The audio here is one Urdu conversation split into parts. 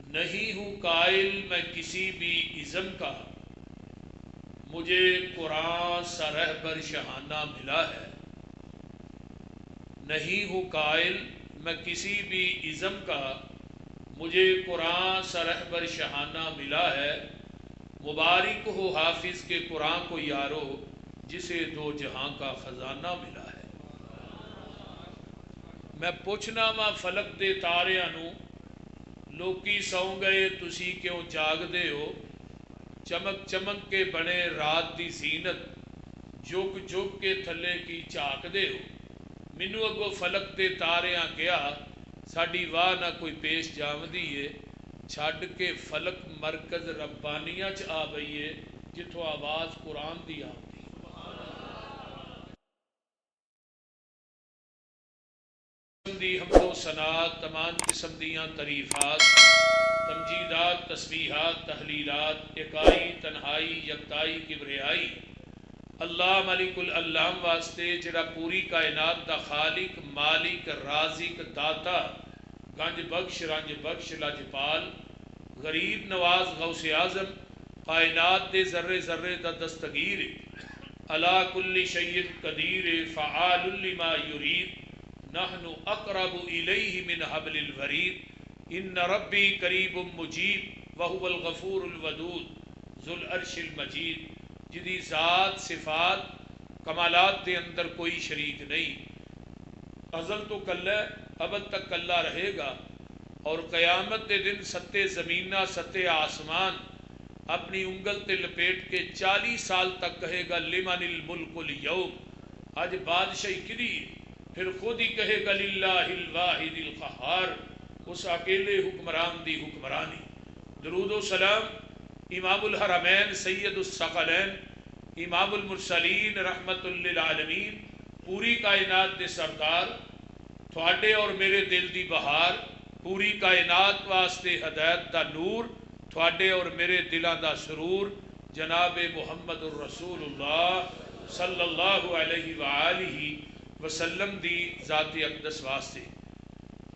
نہیں ہوں قائل میں کسی بھی ازم کا، مجھے قرآن سا رہبر شہانہ ملا ہے۔ نہیں ہوں قائل میں کسی بھی ازم کا، مجھے قرآن سا رہبر شہانہ ملا ہے۔ مبارک ہو حافظ کے قرآن کو یارو، جسے دو جہاں کا خزانہ ملا ہے۔ میں پوچھنا وا فلک دے تاریاں نو، لوکی سو گئے تسی کیوں جاگ دے ہو؟ چمک چمک کے بنے رات دی زینت، جھک جھک کے تھلے کی چاک دے ہو۔ مینو اگو فلک دے تاریاں کیا، ساڈی واہ نہ کوئی پیش جاوندی ہے۔ چھڈ کے فلک مرکز ربانیاں چ آ بئیے، جتھوں آواز قرآن دی آندی۔ دی حمد و ثنا، تمام قسم دیاں تعریفات، تمجیدات، تسبیحات، تحلیلات، اکائی تنہائی یکتائی کبریائی اللہ ملک العلام واسطے، جڑا پوری کائنات دا خالق، مالک، رازق، داتا، گنج بخش، رنج بخش، لجپال، غریب نواز، غوث اعظم، کائنات دے ذرے ذرے دا دستگیر، علی کل شیء قدیر، فعال لما یرید، نحن اقرب الیہ من حبل الورید، ان ربی قریب مجیب وہو الغفور الودود ذو العرش المجید، جدی ذات صفات کمالات دے اندر کوئی شریک نہیں، ازل تو کل ہے، ابد تک کلا رہے گا، اور قیامت دے دن ستے زمینہ ستے آسمان اپنی انگل تے لپیٹ کے 40 سال تک کہے گا لمن الملک اليوم، آج بادشاہی کدی، پھر خود ہی کہے گا للہ الواحد القہار، اس اکیلے حکمران دی حکمرانی۔ درود و سلام امام الحرمین سید الثقلین، امام المرسلین رحمت للعالمین، پوری کائنات دے سردار، تھوڑے اور میرے دل دی بہار، پوری کائنات واسطے ہدایت دا نور، تھوڑے اور میرے دلاں دا سرور، جناب محمد الرسول اللہ صلی اللہ علیہ وآلہ وسلم دی ذات اقدس واسطے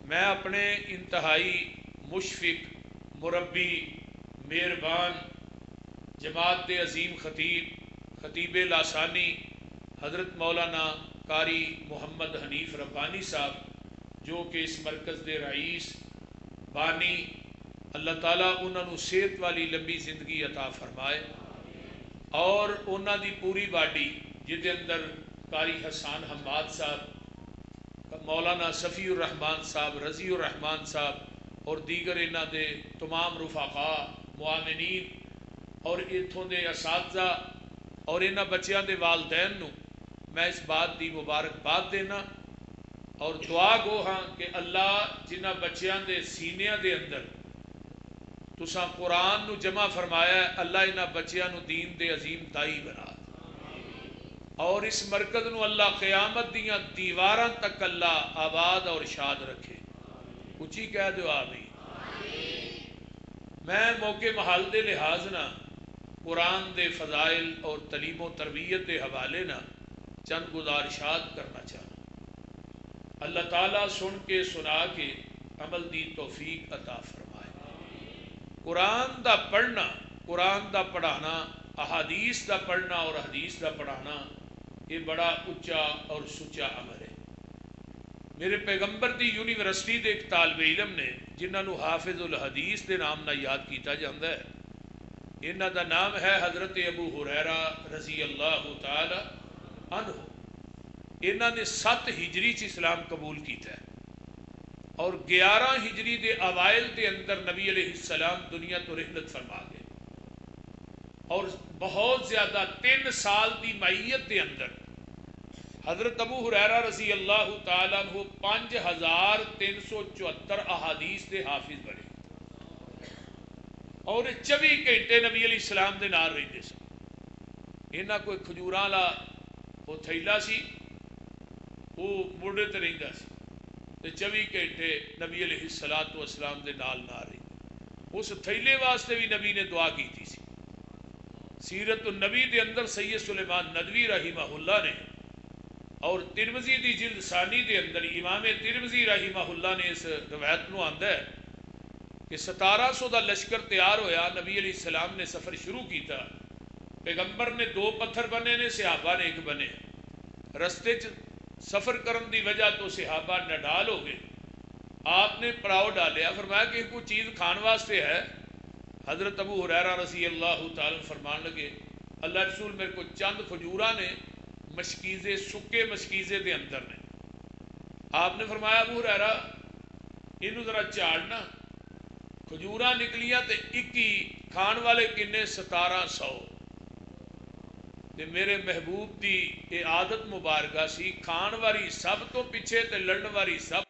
میں اپنے انتہائی مشفق، مربی، مہربان جماعت دے عظیم خطیب لاسانی حضرت مولانا قاری محمد حنیف ربانی صاحب، جو کہ اس مرکز دے رئیس بانی، اللہ تعالیٰ انہوں نے صحت والی لمبی زندگی عطا فرمائے، اور انہوں دی پوری باڈی جدے اندر قاری حسان حماد صاحب، مولانا صفی الرحمان صاحب، رضی الرحمان صاحب اور دیگر انہوں دے تمام رفقاء، معاونین اور اتھوں دے اساتذہ اور انہاں بچیاں دے والدین نو میں اس بات دی مبارکباد دینا اور دعا گو ہاں کہ اللہ جنہ بچیاں دے سینیاں دے اندر تساں قرآن نو جمع فرمایا ہے، اللہ انہاں بچیاں نو دین دے عظیم دائی بنا، اور اس مرکز نو اللہ قیامت دیاں دیواراں تک اللہ آباد اور شاد رکھے۔ اچھی کہہ دو آمین۔ میں موقع محل دے لحاظ نہ قرآن دے فضائل اور تعلیم و تربیت دے حوالے نہ چند گزارشات کرنا چاہنا۔ اللہ تعالیٰ سن کے سنا کے عمل دی توفیق عطا فرمائے۔ قرآن دا پڑھنا، قرآن دا پڑھانا، احادیث دا پڑھنا اور حدیث دا پڑھانا یہ بڑا اچا اور سچا عمل ہے۔ میرے پیغمبر دی یونیورسٹی دے ایک طالب علم نے جنہاں نو حافظ الحدیث دے نام نہ یاد کیتا جاندہ ہے، انہاں دا نام ہے حضرت ابو ہریرہ رضی اللہ تعالی عنہ۔ انہاں نے 7 ہجری چ اسلام قبول کیتا ہے، اور 11 ہجری دے اوائل دے اندر نبی علیہ السلام دنیا تو رحلت فرما گئے، اور بہت زیادہ 3 سال دی معیت دے اندر حضرت ابو ہریرہ رضی اللہ تعالیٰ عنہ 5374 احادیث دے حافظ بنے، اور 24 گھنٹے نبی علیہ السلام دے نال رہندے سن۔ انہاں کوئی کھجوراں والا وہ تھیلا سی، وہ موڑے تے رہندا سی، تے 24 گھنٹے نبی علیہ السلام دے نال رہندے۔ اس تھیلے واسطے بھی نبی نے دعا کیتی سی۔ سیرت النبی دے اندر سید سلیمان ندوی رحمہ اللہ نے، اور ترمذی دی جلد ثانی دے اندر امام ترمذی رحمہ اللہ نے اس روایت نو آندا ہے کہ 1700 دا لشکر تیار ہویا، نبی علیہ السلام نے سفر شروع کیتا، پیغمبر نے 2 پتھر بنے نے، صحابہ نے 1 بنے، رستے سفر کرن دی وجہ تو صحابہ نڈال ہو گئے، آپ نے پڑاؤ ڈالیا، فرمایا کہ کوئی چیز کھان واسطے ہے؟ حضرت ابو ہریرہ رضی اللہ تعالی فرمان لگے اللہ رسول میرے کو چند کھجوراں نے مشکیزے، سکے مشکیزے دے اندر نے۔ آپ نے فرمایا ابو ہریرہ انہوں ذرا چاڑنا، کھجوراں نکلیاں تے 21، کھان والے کنے 1700۔ تے میرے محبوب دی اے عادت مبارکہ سی، کھان والی سب تو پیچھے تے لڑن والی سب،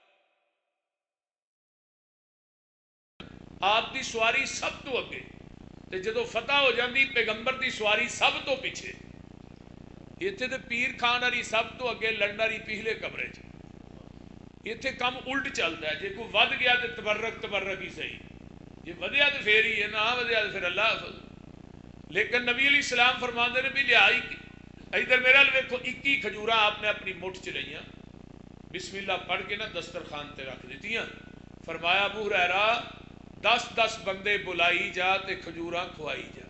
آپ دی سواری سب تو اگے، تے جدو فتح ہو جاندی پیغمبر دی سواری سب تو پیچھے، ایتھے تے پیر کھان والی سب تو اگے، لڑن والی پچھلے کمرے چ۔ ایتھے کم الٹ چلتا ہے، جے کوئی ود گیا تو تبرک ہی صحیح، جے ودیا تو پھر ہی ہے، نہ ودیا تو پھر اللہ حافظ۔ لیکن نبی علیہ السلام فرماندے نے بھی لیا ادھر میرا ویکھو 21 کھجوراں آپ نے اپنی مٹھ چ لئیاں، بسم اللہ پڑھ کے نا دسترخوان تے رکھ دیتیاں، فرمایا ابو ہریرہ 10 بندے بلائی جا تے کھجوراں کھوائی جا۔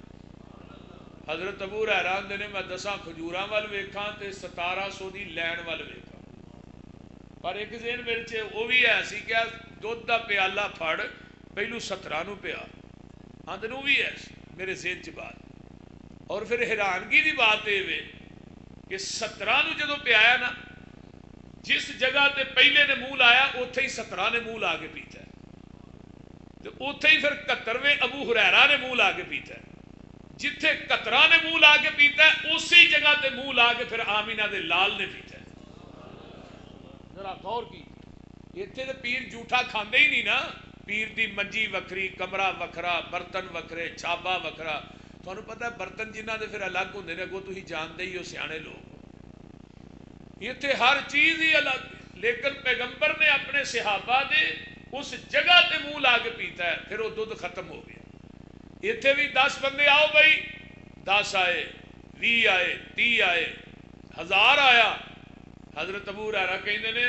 حضرت ابو ہریرہ آندے نے میں 10 کھجوراں وال ویکھاں تے 1700 دی لین وال ویکھاں، پر ایک ذہن میرے وہ بھی ہے سی کہ دودھ دا پیالہ پھڑ پہلو 17 نو پیا، آندے نو بھی ہے میرے ذہن چ بات۔ اور پھر حیرانگی دی بات یہ کہ 17 نو جدو پیایا نا، جس جگہ تے پہلے نے منہ لایا اوتھے ہی 17 نے منہ لا کے پیتا ہے، تو اوتھے ہی پھر 71ویں ابو ہریرہ نے منہ لا کے پیتا ہے، جتھے 71 نے منہ لا کے پیتا ہے اسی جگہ تے منہ لا کے پھر آمینہ دے لال نے پیتا ہے۔ ذرا غور کی، اتنے تو پیر جھوٹا کھاندے ہی نہیں نا، پیر دی منجی وکری، کمرہ وکھرا، برتن وکھرے، چھابا وکھرا، تھانوں پتہ ہے برتن جنہ دے پھر الگ ہوندے نے، اگوں تسی جانتے ہی ہو سیانے لوگ، اتنے ہر چیز ہی الگ، لیکن پیغمبر نے اپنے صحابہ دے اس جگہ تے منہ لا کے پیتا ہے، پھر وہ دودھ ختم ہو گیا۔ اتنے بھی 10 بندے آؤ بھائی، 10 آئے، 20 آئے، 30 آئے، 1000 آیا، حضرت ابو ہریرہ کہندے نے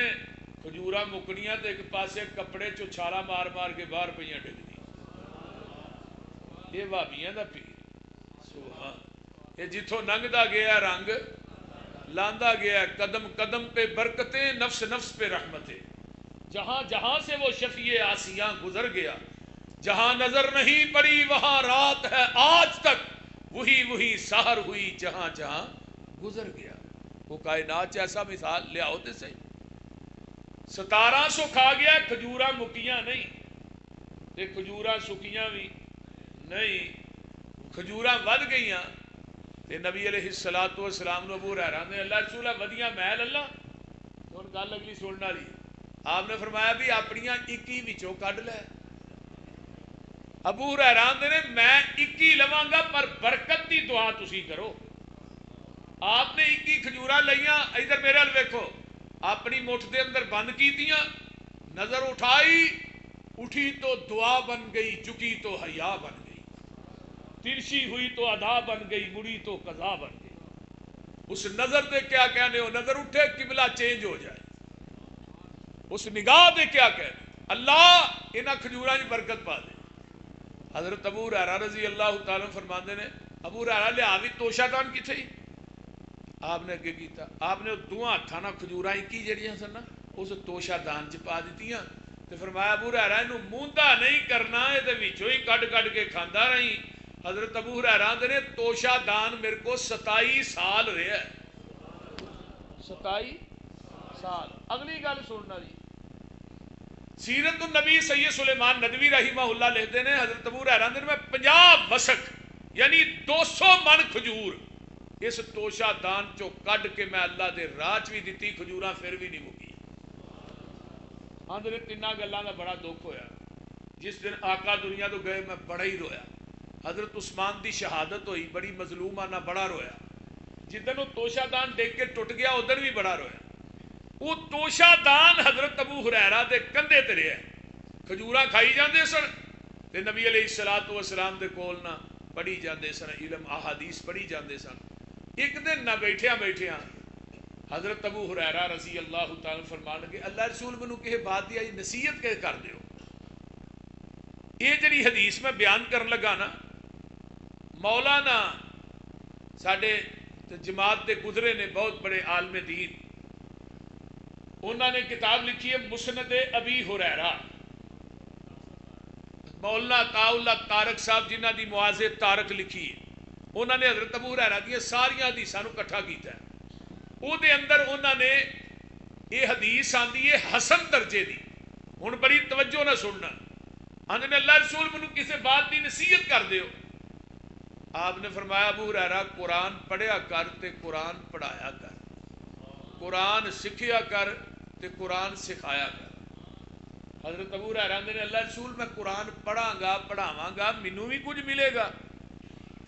کھجوراں مکنیاں تے ایک پاسے کپڑے چو چھالا مار مار کے باہر پئیاں ڈگدی، یہ وہابیاں دا پیر سبحان، یہ جتھوں لنگدا گیا رنگ لاندا گیا، قدم قدم پہ برکتیں، نفس نفس پہ رحمتیں، جہاں جہاں سے وہ شفیع آسیاں گزر گیا، جہاں نظر نہیں پڑی وہاں رات ہے آج تک، وہی سحر ہوئی جہاں جہاں گزر گیا۔ وہ کائنات ایسا مثال لے آؤ تے صحیح، 1700 کھا گیا، کھجوراں مکیاں نہیں تے کھجوراں سکیاں بھی نہیں، کھجوراں ود گئیاں تے نبی علیہ الصلوۃ والسلام نے ابو ہریرہ نے اللہ رسولہ ودیاں محل اللہ، ہن گل اگلی سنن والی، آپ نے فرمایا بھی اپنیاں 21 وچوں کڈ لے۔ ابو ہریرہ نے میں 21 لواں گا پر برکت دی دعا تسی کرو۔ آپ نے 21 کھجوراں لئیاں، ادھر میرے ال ویکھو، اپنی مٹھ دے اندر بند کیتیاں، نظر اٹھائی، اٹھی تو دعا بن گئی، جھکی تو حیا بن گئی، ترشی ہوئی تو ادا بن گئی، مڑی تو قضا بن گئی۔ اس نظر دے کیا کہنے، وہ نظر اٹھے قبلہ چینج ہو جائے، اس نگاہ دے کیا کہنے، اللہ انہاں کھجوراں دی برکت پا دے۔ حضرت ابو ہریرہ رضی اللہ تعالیٰ فرماندے نے ابو ہریرہ لیا بھی توشہ دان کتھے ہی، آپ نے اگے کیتا، آپ نے دو ہاتھاں نال کھجوراں 21 جڑیاں سن نا اس توشہ دان چ پا دتیاں تے فرمایا ابو ہریرہ اینو موندا نہیں کرنا، اے دے وچوں ہی کڈ کڈ کے کھاندا رہی۔ حضرت ابو ہریرہ نے توشہ دان میرے کو 27 سال رہیا ہے، 27 سال۔ اگلی گل سننا جی، سیرت النبی سید سلیمان ندوی رحمہ اللہ لکھتے ہیں حضرت ابو ہریرہ نے میں 50 وسق یعنی 200 من کھجور اس توشہ دان چو کڈ کے میں اللہ دے راج بھی دیتی، کھجوراں پھر بھی نہیں مکی۔ اندر تیناں گلاں دا بڑا دکھ ہویا، جس دن آقا دنیا تو گئے میں بڑا ہی رویا، حضرت عثمان دی شہادت ہوئی بڑی مظلومانہ بڑا رویا، جدن وہ توشہ دان دیکھ کے ٹوٹ گیا ادھر بھی بڑا رویا۔ وہ توشہ دان حضرت ابو ہریرہ دے کندھے تے رہیا، کھجوراں کھائی جاندے سن تے نبی علیہ الصلوۃ والسلام دے کول نہ پڑھی جاندے سن، علم احادیث پڑھی جاندے سن۔ ایک دن نہ بیٹھیاں بیٹھیاں حضرت ابو ہریرہ رضی اللہ تعالی فرمان لگے اللہ رسول منو کہے بات دی نصیحت کے کر دیو، یہ جڑی حدیث میں بیان کرن لگا نا، مولانا ساڈے جماعت دے گزرے نے بہت بڑے عالم دین، انہوں نے کتاب لکھی ہے مسند ابی ہریرہ، مولانا عطاء اللہ طارق صاحب جنہ دی معاذ طارق لکھی ہے، انہوں نے حضرت ابو ہریرہ دی ساریاں حدیثاں نو اکٹھا کیتا ہے۔ او دے اندر انہوں نے یہ حدیث آندی ہے حسن درجے دی، ہن بڑی توجہ نہ سننا، آندے نے اللہ رسول منو کسے بات دی نصیحت کر دیو، آپ نے فرمایا ابو ہریرہ قرآن پڑھیا کر تے قرآن پڑھایا کر، قرآن سکھیا کر تے قرآن سکھایا کر۔ حضرت ابو ہریرہ نے اللہ رسول میں قرآن پڑھاں گا پڑھاواں گا مینوں بھی کچھ ملے گا؟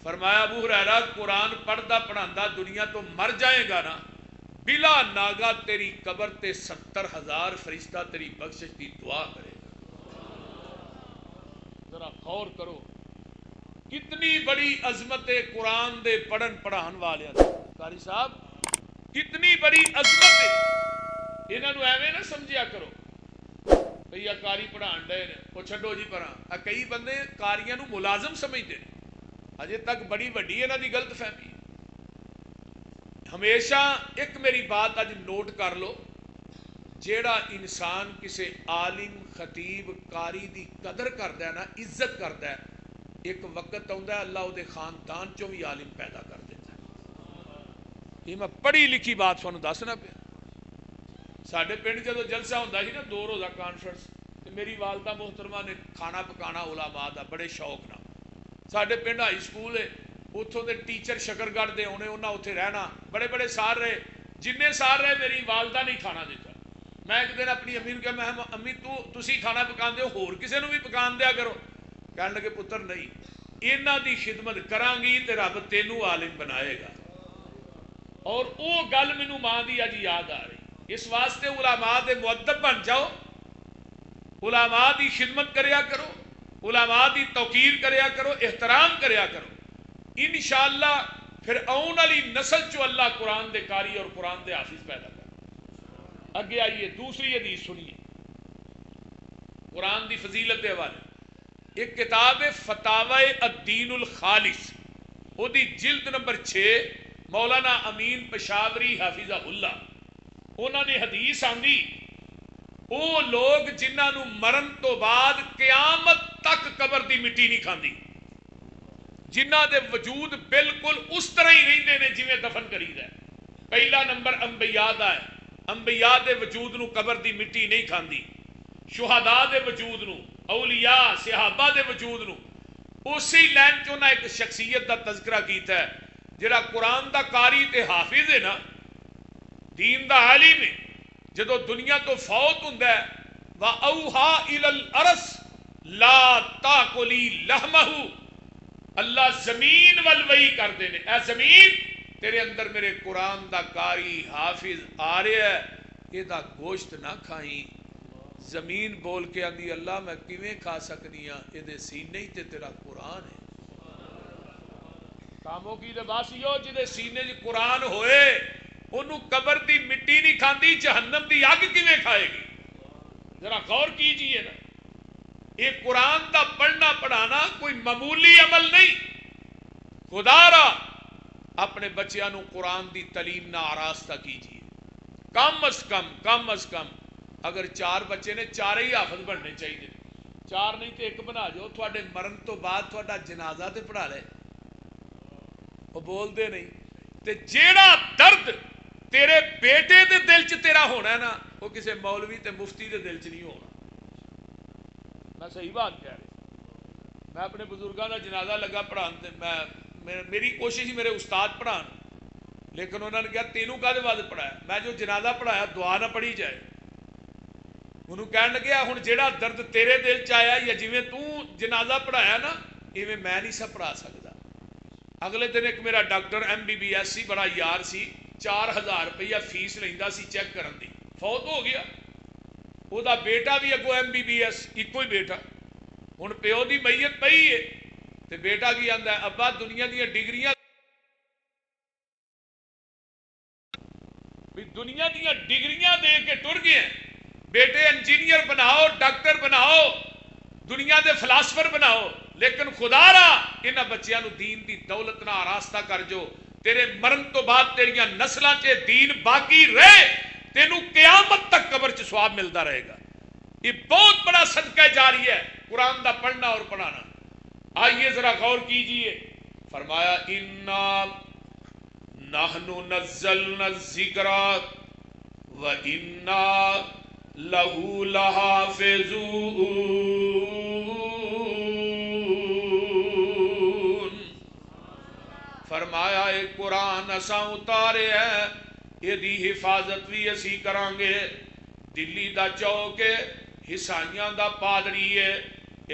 فرمایا ابو ہریرہ قرآن پڑھدا پڑھاندا دنیا تو مر جائے گا نا، بلا ناگا تیری قبر تے 70,000 فرشتہ تیری بخشش دی دعا کرے گا۔ ذرا غور کرو کتنی بڑی عظمت قرآن دے پڑھن پڑھان والے قاری صاحب، کتنی بڑی عظمت ہے۔ انہاں نو ایویں نہ سمجھیا کرو بھئی قاری پڑھان ڈے نے وہ چھڈو جی پراں، کئی بندے قاریاں نو ملازم سمجھتے ہیں، اجے تک بڑی وڈی انہاں دی غلط فہمی۔ ہمیشہ ایک میری بات اج نوٹ کر لو، جیڑا انسان کسے عالم خطیب قاری دی قدر کردا ہے نا، عزت کردا ہے، ایک وقت آندا ہے اللہ دے خاندان چوں بھی عالم پیدا کر دیتا ہے۔ یہ میں پڑھی لکھی بات تھانوں دسنا پیا۔ ساڈے پنڈ جدو جلسہ ہوندا سی نا 2 روزہ کانفرنس، تے میری والدہ محترمہ نے کھانا پکانا علماء دا بڑے شوق نال، ساڈے پنڈ ہائی سکول ہے، اتوں دے ٹیچر شکرگڑھ دے ہونے، انہاں اتنے رہنا بڑے بڑے سال رہے، جن سال رہے میری والدہ نہیں کھانا دیتا۔ میں ایک دن اپنی امی نو کہا، میں امی تسی کھانا پکاندے ہو، ہور کسے نو بھی پکان دیا کرو۔ کہنے لگے پتر نہیں، انہاں دی خدمت کران گی تے رب تینوں عالم بنائے گا۔ اور او گل مینوں ماں دی اج یاد آ رہی، اس واسطے علماء دے مؤدب بن جاؤ، علماء دی خدمت کریا کرو، علماء دی توقیر کریا کرو، احترام کریا کرو، انشاءاللہ پھر آن والی نسل چو اللہ قرآن دے قاری اور قرآن دے حافظ پیدا کر۔ اگے آئیے دوسری حدیث سنیے قرآن دی فضیلت دے حوالے، ایک کتاب ہے فتاوی الدین الخالص، وہ دی جلد نمبر 6، مولانا امین پشاوری حافظہ اللہ، انہوں نے حدیث آندی، وہ لوگ جنہاں نو مرن تو بعد قیامت تک قبر دی مٹی نہیں کھاندی، جنہ دے وجود بالکل اس طرح ہی رہندے نے جویں دفن کریدا ہے۔ پہلا نمبر انبیاء دا ہے، انبیاء دے وجود نو قبر دی مٹی نہیں کھاندی، شہداء دے وجود نو، اولیاء صحابہ دے وجود نو۔ اسی لائن چوں نہ ایک شخصیت دا تذکرہ کیتا ہے جڑا قرآن دا قاری تے حافظ ہے نا، دین دا عالم ہے، جدو دنیا تو فوت ہوندا ہے، وَأَوْحَا إِلَى الْأَرْضِ لَا تَأْكُلِي لَحْمَهُ، اللہ زمین ول وحی کر دے نے، اے زمین تیرے اندر میرے قرآن دا قاری حافظ آ رہا ہے، یہ دا گوشت نہ کھائیں۔ زمین بول کے آندی اللہ میں کیویں کھا سکنی ہاں، یہ دے سینے ہی تے تیرا قرآن ہے۔ کاموں کی لباسیو جدے سینے جی قرآن ہوئے، انہوں قبر دی مٹی نہیں کھاندی، جہنم دی اگ کیویں کھائے گی؟ ذرا غور کیجئے نا، یہ قرآن دا پڑھنا پڑھانا کوئی معمولی عمل نہیں۔ خدا را اپنے بچیاں نو قرآن دی تعلیم نہ آراستہ کیجئے، کم از کم اگر 4 بچے نے 4 ہی حافظ بننے چاہیے، 4 نہیں تے 1 بنا جو، تھوڑے مرن تو بعد تھوڑا جنازہ تے پڑھا لے۔ وہ بول دے نہیں تے جیڑا درد تیرے بیٹے دے دل چ تیرا ہونا ہے نا، وہ کسے مولوی تے مفتی دے دل چ نہیں ہونا۔ میں صحیح بات کہہ رہا، میں اپنے بزرگاں دا جنازہ لگا پڑھان تے میری کوشش ہی میرے استاد پڑھان، لیکن انہوں نے کہا تینوں کہدے واسطے پڑھایا؟ میں جو جنازہ پڑھایا دعا نہ پڑھی جائے، انہوں کہنے لگیا ہن جیڑا درد تیرے دل چ آیا یا جویں تو جنازہ پڑھایا نا، ایویں میں نہیں سا پڑھا سکتا۔ اگلے دن ایک میرا ڈاکٹر MBBS سی، بڑا یار سی، 4000 روپیہ فیس لیندا سی چیک کرن دی، فوت ہو گیا۔ وہ دا بیٹا بھی اگو MBBS، ایکو ہی بیٹا، ہن پیو دی میت پئی ہے تے بیٹا کی آندا ہے ابا دنیا دیا ڈگریاں دنیا دیا ڈگریاں دے کے ٹر گئے ہیں، بیٹے انجینئر بناؤ، ڈاکٹر بناؤ، دنیا دے فلاسفر بناؤ، لیکن خدا را انہاں بچیاں نو دین دی دولت نہ آراستہ کر جو، تیرے مرن تو بعد تیریاں نسلاں چ دین باقی رہے، تینوں قیامت تک قبر چ ثواب ملتا رہے گا۔ یہ بہت بڑا صدقہ جاری ہے قرآن دا پڑھنا اور پڑھانا۔ آئیے ذرا غور کیجئے، فرمایا انا نحن نزلنا الذکر وانا لہ لحافظون۔ فرمایا اے قرآن اساں اتارے ہے، یہ دی حفاظت بھی اسی کران گے۔ دلی دا چوک حسائیاں دا پادری ہے،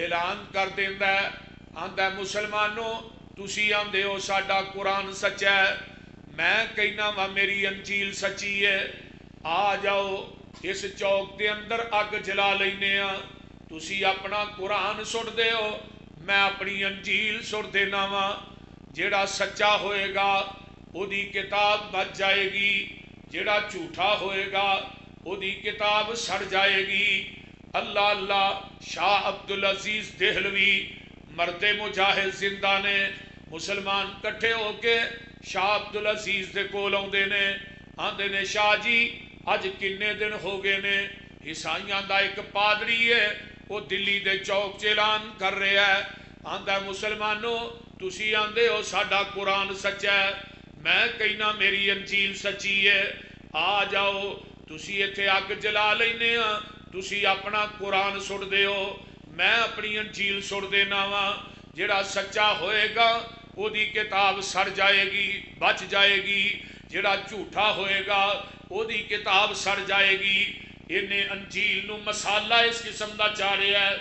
اعلان کر دیندا ہے، آندا ہے مسلمانوں تسی آندے ہو ساڈا قرآن سچا ہے، میں کہنا وا میری انجیل سچی ہے، آ جاؤ اس چوک دے اندر اگ جلا لینے ہاں، تسی اپنا قرآن سٹ دے ہو، میں اپنی انجیل سٹ دینا وا، جیڑا سچا ہوئے گا او دی کتاب بچ جائے گی، جیڑا جھوٹا ہوئے گا او دی کتاب سڑ جائے گی۔ اللہ اللہ، شاہ عبدالعزیز دہلوی مرد مجاہد زندہ نے مسلمان کٹھے ہو کے شاہ عبدالعزیز دے کول آندے نے، آندے نے شاہ جی اج کنے دن ہو گئے نے عیسائیاں دا ایک پادری ہے وہ دلی دے چوک چ اعلان کر رہا ہے، آندا ہے مسلمانوں تسی آندے ہو ساڈا قرآن سچا ہے، میں کہنا میری انجیل سچی ہے، آ جاؤ تسی ایتھے اگ جلا لینے ہاں، تسی اپنا قرآن سٹ دے ہو، میں اپنی انجیل سٹ دینا وا، جڑا سچا ہوئے گا وہ دی کتاب سڑ جائے گی بچ جائے گی، جڑا جھوٹا ہوئے گا وہ دی کتاب سڑ جائے گی۔ انہیں انجیل نو مسالہ اس قسم دا چارے ہے،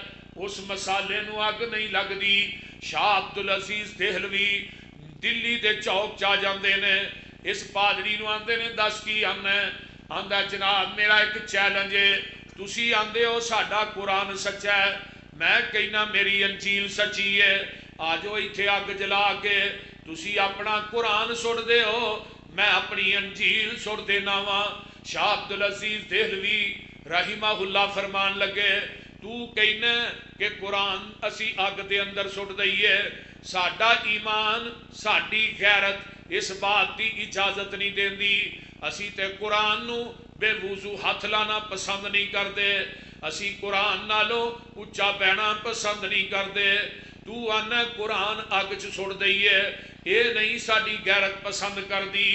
اس مسالے نو اگ نہیں لگ دی۔ شاہ عبدالعزیز دہلوی دلی دے چوک چا جاندے نے، اس پادری نو آندے نے دس کی آنا ہے، آندا جناب میرا ایک چیلنج ہے، تسی آندے ہو ساڈا قرآن سچا ہے، میں کہنا میری انجیل سچی ہے، آجو ایتھے اگ جلا کے تسی اپنا قرآن سٹ دے ہو، میں اپنی انجیل سٹ دینا وا۔ شاہ عبدالعزیز دہلوی رحمہ اللہ فرمان لگے تو کہنا کہ قرآن اسی اگ دے اندر سٹ دئیے، ساڈا ایمان ساڈی غیرت اس بات دی اجازت نہیں دیندی، اسی تے قرآن نو بے وضو ہاتھ لانا پسند نہیں کردے، اسی قرآن نالوں اچا بہنا پسند نہیں کردے، تو آنا قرآن اگ چ سٹ دئیے، اے نہیں ساڈی غیرت پسند کر دی،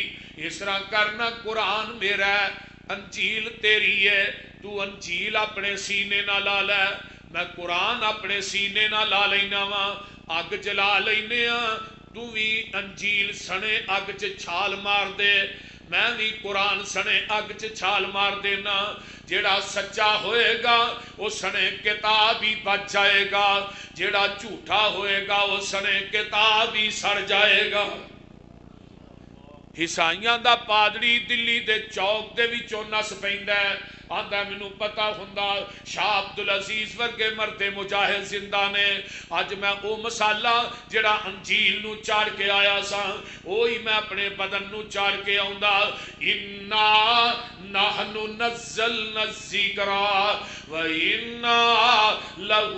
اس طرح کرنا قرآن میرا ہے انجیل تیری ہے، تو انجیل اپنے سینے نہ لا لے، میں قرآن اپنے سینے نہ لا لینا وا، اگ جلا لینے ہاں، تو بھی انجیل سنے اگ چ چھال مار دے، میں بھی قرآن سنے اگ چ چھال مار دینا، جیڑا سچا ہوئے گا وہ سنے کتاب ہی بچ جائے گا، جیڑا جھوٹا ہوئے گا وہ سنے کتاب ہی سڑ جائے گا۔ عیسائیاں دا پادری دلی دے چوک دے وچوں نس پیندا ہے، آندا مینوں پتہ ہوندا شاہ عبدالعزیز ورگے مرد مجاہد زندہ نے، اج میں او مسالہ جڑا انجیل نو چاڑ کے آیا سا وہی میں اپنے بدن نو چاڑ کے آوندا۔ انا نحن نزلنا الذکر وانا لہ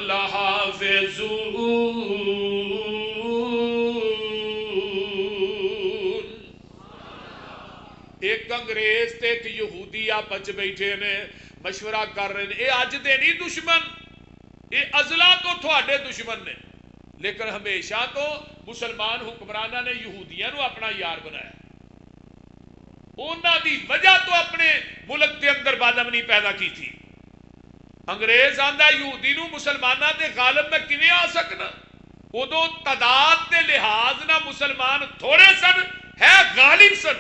لحافظون۔ ایک انگریز تے ایک یہودی آپس بیٹھے نے مشورہ کر رہے ہیں، اے اج دے نہیں دشمن، اے ازلا تو تھوڑے دشمن نے، لیکن ہمیشہ تو مسلمان حکمرانہ نے یہودیاں نو اپنا یار بنایا، انہاں دی وجہ تو اپنے ملک کے اندر بادامنی پیدا کی تھی۔ انگریز آندا یہودی نو مسلمانہ دے غالب میں کیویں آ سکنا، ادو تعداد دے لحاظ نہ مسلمان تھوڑے سن ہے غالب سن،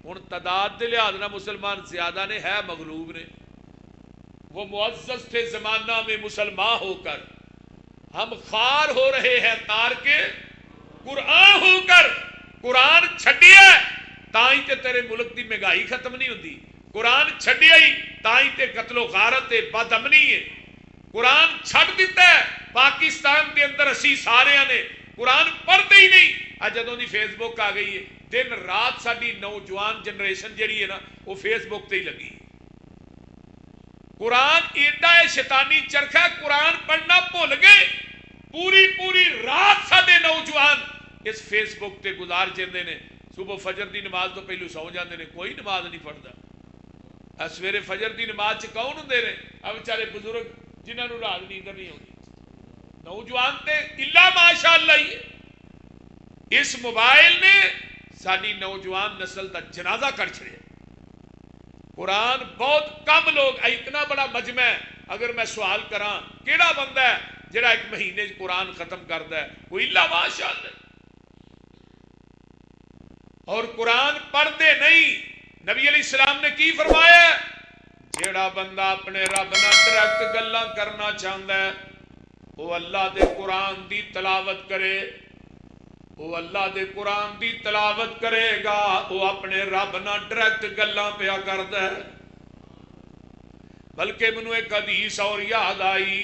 ہن تعداد دے لحاظ نہ مسلمان زیادہ نے ہے مغلوب نے۔ وہ معزز تھے زمانہ میں مسلمان ہو کر، ہم خوار ہو رہے ہیں تار کے قرآن ہو کر، قرآن چھڈیا تائیں تے تیرے ملک دی مہنگائی ختم نہیں ہوندی، قرآن چھڈیا ہی تائیں تے قتل و غارت بد امنی ہے، قرآن چھڈ دیتا ہے پاکستان دے اندر اسی سارے نے قرآن پڑھتے ہی نہیں۔ جدوں دی فیس بک آ گئی ہے دن رات ساری نوجوان جنریشن جہی ہے نا وہ فیس بک تے ہی لگی، قرآن ایڈا ہے شیطانی چرخا، قرآن پڑھنا بھول گئے، پوری پوری رات سارے نوجوان اس فیس بک تے گزار جاندے نے، صبح فجر دی نماز تو پہلو سو جاندے نے، کوئی نماز نہیں پڑھتا۔ سویرے فجر دی نماز چ کون ہوندے نے؟ بیچارے بزرگ جنہاں نوں رات نیند نہیں ہوندی، نوجوان تے الا ماشاء اللہ ہی۔ اس موبائل نے ساری نوجوان نسل دا جنازہ کر چھڑیا۔ قرآن بہت کم لوگ، اتنا بڑا مجمع ہے، اگر میں سوال کراں کیڑا بندہ ہے جڑا ایک مہینے قرآن ختم کرتا ہے؟ کوئی الا ماشاء اللہ۔ اور قرآن پڑھتے نہیں، نبی علیہ السلام نے کی فرمایا؟ جیڑا بندہ اپنے رب نال ڈائریکٹ گلاں کرنا چاہتا ہے وہ اللہ دے قرآن دی تلاوت کرے، وہ اللہ دے قرآن دی تلاوت کرے گا، وہ اپنے رب نال ڈائریکٹ گلاں پیا کردا ہے۔ بلکہ مینوں ایک حدیث اور یاد آئی،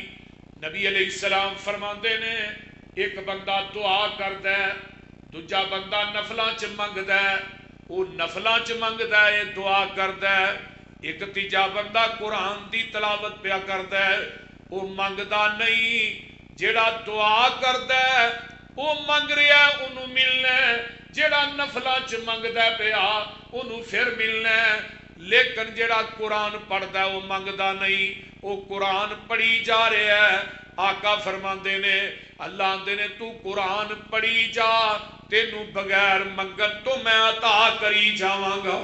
نبی علیہ السلام فرماندے نے ایک بندہ دعا کردا ہے، دوجا بندہ نفلاں چ منگدا ہے، وہ نفلاں چ منگدا ہے دعا کردا ہے، ایک تیجا بندہ قرآن دی تلاوت پیا کردا ہے، وہ منگدا نہیں۔ جیڑا دعا کردا ہے وہ منگ رہا ہے انہوں ملنا ہے، جیڑا نفلاں چ منگدا پیا انہوں پھر ملنا ہے۔ لیکن جیڑا قرآن پڑھدا ہے وہ منگدا نہیں، وہ قرآن پڑھی جا رہا ہے۔ آقا فرماندے نے، اللہ آندے نے تو قرآن پڑھی جا، تینوں بغیر منگن تو میں عطا کری جاواں گا۔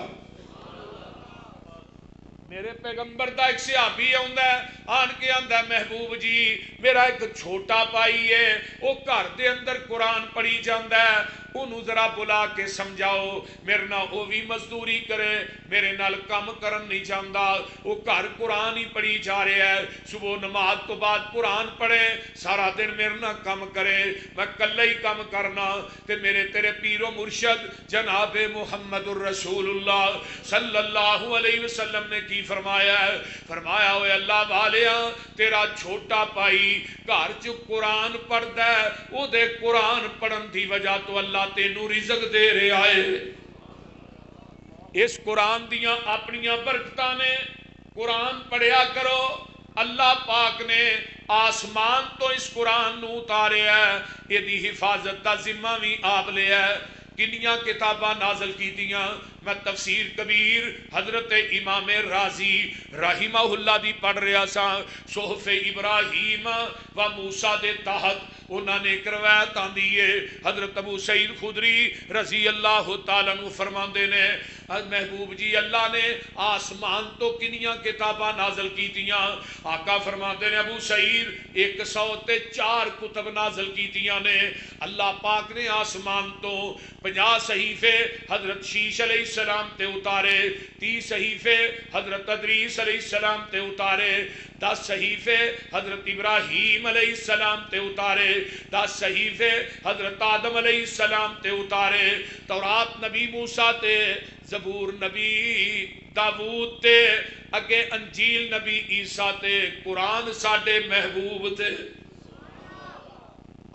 میرے پیغمبر دا ایک صحابی آن کے آندا محبوب جی میرا ایک چھوٹا بھائی ہے، وہ گھر دے اندر قرآن پڑھی جاندا ہے، انہوں ذرا بلا کے سمجھاؤ، میرے نال وہ بھی مزدوری کرے، میرے نال کم کرن نہیں چاہتا، وہ گھر قرآن ہی پڑھی جا رہا ہے، صبح نماز تو بعد قرآن پڑھے، سارا دن میرے نال کم کرے، میں کلہ ہی کم کرنا، تے میرے تیرے پیر و مرشد جناب محمد الرسول اللہ صلی اللہ علیہ وسلم نے کی فرمایا ہے؟ فرمایا ہوئے اللہ والیاں تیرا چھوٹا بھائی گھر چ قرآن پڑھدا ہے، او دے قرآن پڑھن دی وجہ تو اللہ تینوں رزق دے رہا ہے۔ اس قرآن دیاں اپنیاں برکتاں نے، قرآن پڑھیا کرو۔ اللہ پاک نے آسمان تو اس قرآن نو اتاریا ہے، یہ دی حفاظت دا ذمہ بھی آپ لیا ہے۔ کنیاں کتاباں نازل کی دیاں، میں تفسیر کبیر حضرت امام رازی رحمہ اللہ دی پڑھ رہا سا، صحف ابراہیم و موسیٰ دے تحت انہوں نے ایک روایت آندی ہے، حضرت ابو سعید خدری رضی اللہ تعالیٰ عنہ فرماندے نے محبوب جی اللہ نے آسمان تو کنیاں کتاباں نازل کی دیاں، آقا فرماندے نے ابو سعید 104 کتب نازل کی دیاں نے، اللہ پاک نے آسمان تو 50 صحیفے حضرت شیش علیہ السلام تے اتارے، 30 صحیفے حضرت ادریس علیہ السلام تے اتارے، 10 صحیفے حضرت ابراہیم علیہ السلام تے اتارے، 10 صحیفے حضرت آدم علیہ السلام تے اتارے، تورات نبی موسیٰ تے، زبور نبی داود تے، اگے انجیل نبی عیسیٰ تے، قرآن ساڈے محبوب تے۔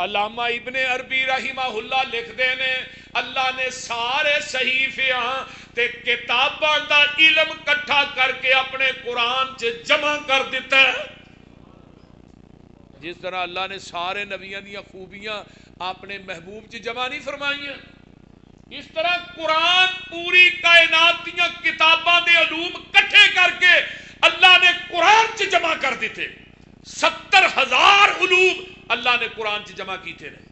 علامہ ابن عربی رحمہ اللہ لکھ دے نے اللہ نے سارے صحیفیاں تے کتاباں دا علم کٹھا کر کے اپنے قرآن چ جمع کر دیتا ہے۔ جس طرح اللہ نے سارے نبیوں دیا خوبیاں اپنے محبوب چ جمع نہیں فرمائیاں، اس طرح قرآن پوری کائنات دیا کتاباں دے علوم کٹھے کر کے اللہ نے قرآن چ جمع کر دیتے۔ 70,000 علوم اللہ نے قرآن چ جمع کیتے ہیں۔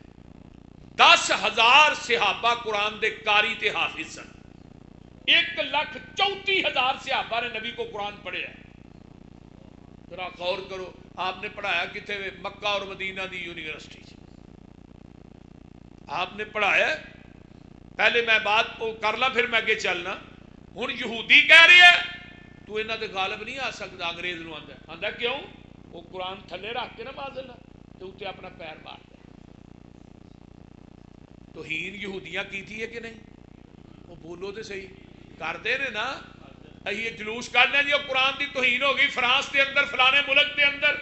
10,000 صحابہ قرآن دے قاری تے حافظ سن، 1,34,000 صحابہ نے نبی کو قرآن پڑھے ہے۔ ذرا غور کرو، آپ نے پڑھایا کتنے ہوئے؟ مکہ اور مدینہ دی یونیورسٹی، آپ نے پڑھایا۔ پہلے میں بات کو کر لا پھر میں اگے چلنا۔ ہن یہودی کہہ رہے ہیں تو انہاں تے غالب نہیں آ سکتا، انگریز نو آندا کیوں؟ وہ قرآن تھلے رکھ کے نا بازل تو اتنے اپنا پیر مار دے۔ توہین یہودیاں کیتی ہے کہ نہیں؟ وہ بولو تو صحیح، کرتے نے نا۔ یہ جلوس کرنے جی قرآن دی توہین ہو گئی فرانس دے اندر، فلانے ملک دے اندر،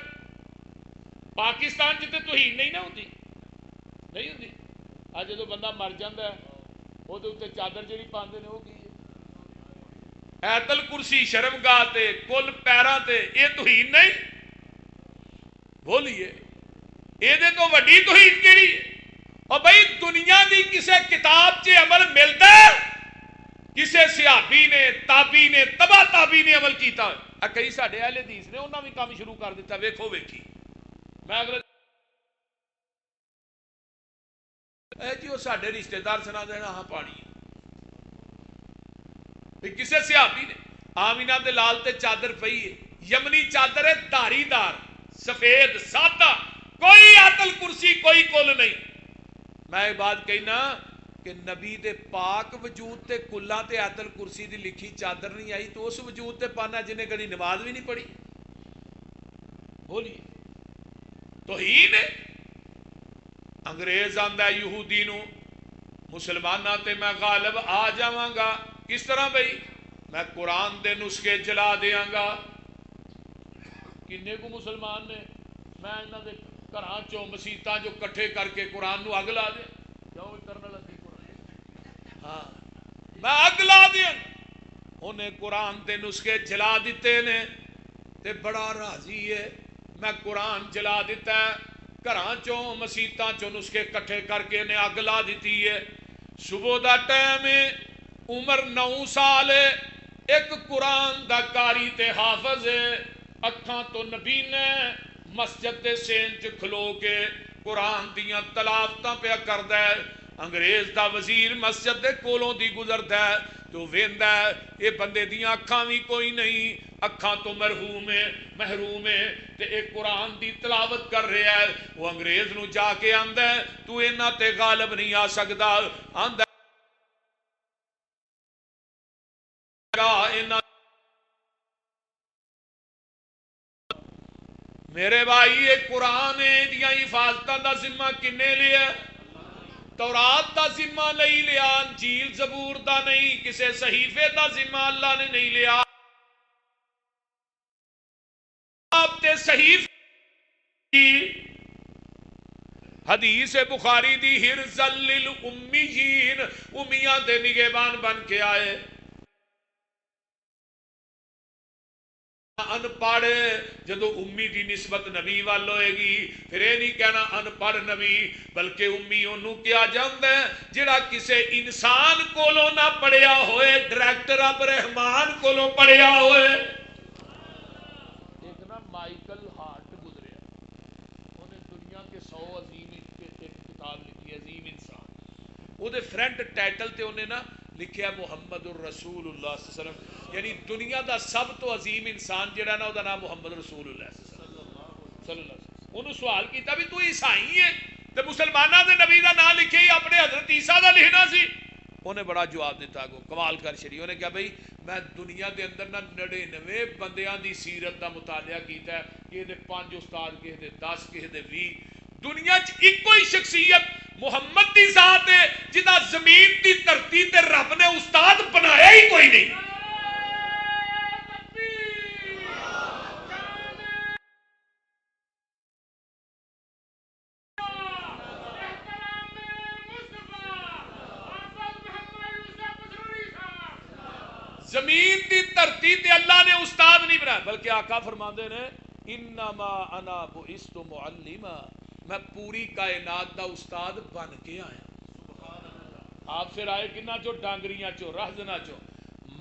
پاکستان جتے توہین نہیں نہ ہوتی، نہیں ہوتی۔ آج جدو بندہ مر جاتا ہے وہ اتنے چادر جی پاندے نے وہ کی ہے، ایت الکرسی شرمگاہ تے کل پیراں تے یہ توہین نہیں؟ بولیے یہ تو وڈی توہین کیڑی ہے؟ اور بھائی دنیا دی کسے کتاب چ عمل ملتا ہے؟ کسے صحابی نے تابی نے تبا تابی نے عمل کیتا ہے؟ کئی ساڈے اہل حدیث نے انہاں بھی کام شروع کر دیتا، ویکھو ویکھی میں اگلے جی وہ ساڈے رشتے دار سنا دینا ہاں پانی کسے صحابی نے آمینہ دے لال تے چادر پئی ہے، یمنی چادر ہے، دھاری دار سفید سادہ، کوئی آیت الکرسی کوئی کل نہیں۔ میں ایک بات کہنا کہ نبی دے پاک وجود تے کلاں تے آیت الکرسی دی لکھی چادر نہیں آئی تو اس وجود تے پانا جنہیں کبھی نماز بھی نہیں پڑھی؟ بولیے توہین ہے۔ انگریز آندا یہودی نو مسلماناں تے میں غالب آ جاواں گا، کس طرح بھئی؟ میں قرآن دے نسخے جلا دیاں گا۔ کنے کو مسلمان نے میں انہاں دے گھراں چوں مسیتاں جو کٹھے کر کے قرآن نو اگ لا دیا، کیوں کرنا لگی قرآن؟ ہاں میں اگ لا دیا۔ انہیں قرآن دے نسخے جلا دیتے نے تے بڑا راضی ہے، میں قرآن جلا دیتا ہے، گھراں چوں مسیتاں چوں نسخے کٹھے کر کے انہیں اگ لا دیتی ہے۔ صبح دا ٹائم ہے، عمر 9 سال ہے، ایک قرآن دا قاری تے حافظ ہے، اکھاں تو نبی نے مسجد دے سین چ کھلو کے قرآن دیاں تلاوتاں پہ کردا ہے۔ انگریز دا وزیر مسجد دے کولوں دی گزردا ہے تو ویندا ہے اے بندے دیاں اکھاں بھی کوئی نہیں، اکھاں تو محروم ہے تے ایک قرآن دی تلاوت کر رہا ہے۔ وہ انگریز نو جا کے آندا ہے تو انہاں تے غالب نہیں آ سکدا، آندا میرے بھائی یہ قرآن دیاں حفاظتاں دا ذمہ کنے لیا؟ تورات دا ذمہ نہیں لیا، انجیل زبور دا نہیں، کسے صحیفے دا ذمہ اللہ نے نہیں لیا۔ آپ تے صحیفے حدیث بخاری دی حرزل للأمیین، امیاں دے نگہبان بن کے آئے۔ ان پڑھ جدو امی دی نسبت نبی وال ہوئے گی پھر یہ نہیں کہنا ان پڑھ نبی، بلکہ امی انہوں کیا جاندا ہے جڑا کسے انسان کولوں نہ پڑھیا ہوئے، ڈائریکٹر اب رحمان کولوں پڑھیا ہوئے۔ ایک نا مائیکل ہارٹ گزریا، انہیں دنیا کے 100 عظیم کتاب لکھی، عظیم انسان۔ وہ دے فرنٹ ٹائٹل تے انہیں نا لکھیا محمد الرسول اللہ صلی اللہ علیہ وسلم، یعنی دنیا دا سب تو عظیم انسان جڑا نا دا نام محمد رسول اللہ صلی اللہ علیہ وسلم۔ انہوں سوال کیتا بھی تو عیسائی ہے تے مسلمانہ دے نبی دا نام لکھے ہی اپنے حضرت عیسیٰ دا لکھنا سی؟ انہیں بڑا جواب دیتا گو کمال کر شریع، انہیں کہا بھئی میں دنیا دے اندر نا 99 بندیاں دی سیرت دا مطالعہ کیتا ہے، کہ دے 5 استاد، کہ دے 10، کہ دے 20، دنیا چ ایک کوئی شخصیت محمد دی ذات ہے جدا زمین دی دھرتی تے رب نے استاد بنایا ہی کوئی نہیں۔ زمین دی دھرتی تے اللہ نے استاد نہیں بنایا، بلکہ آقا فرماندے نے انما انا بعثت معلما، میں پوری کائنات دا استاد بن کے آیا۔ آپ پھر آئے کنہ چو ڈانگریاں چو رہزنا چو،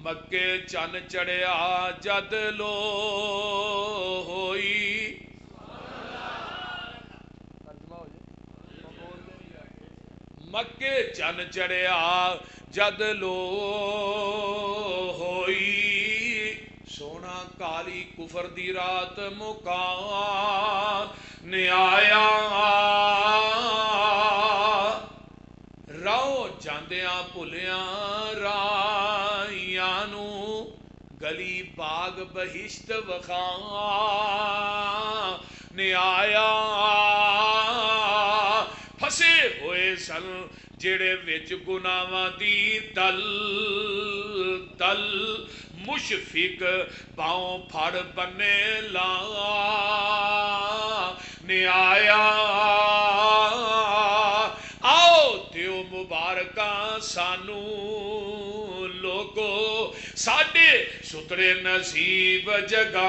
مکے چن چڑھیا جد لو ہوئی، مکے چن چڑھیا جد لو ہوئی، سونا کالی کفر دی رات مکان آیا، رو جاندیاں بھلیاں رائیاں نو، گلی باغ بہشت وخان آیا، پھسے ہوئے سن جڑے وچ گناواں دی دل دل، مشفق باؤں پھڑ بنے لا آیا، آؤ دیو مبارکاں سانو لوگو ساڈے سترے نصیب جگہ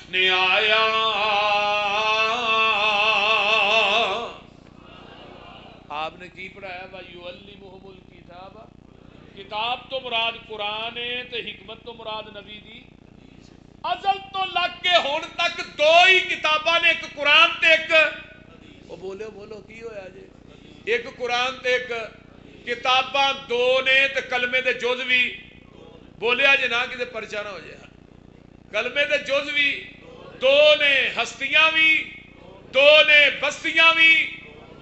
نے آیا آپ نے کی پڑھایا وَيُعَلِّمُهُمُ الْكِتَابَ کتاب تو مراد قرآن ہے تے حکمت تو مراد نبی دی ازل تو لگ کے ہون تک دو ہی کتاباں نے ایک قرآن تے ایک وہ بولو کی ہویا جی ایک قرآن تے ایک کتاباں دو نے تے کلمے دے جز بھی بولیا جی نہ کتے پرچہ نہ ہو جائے کلمے دے جز بھی دو نے ہستیاں بھی دو نے بستیاں بھی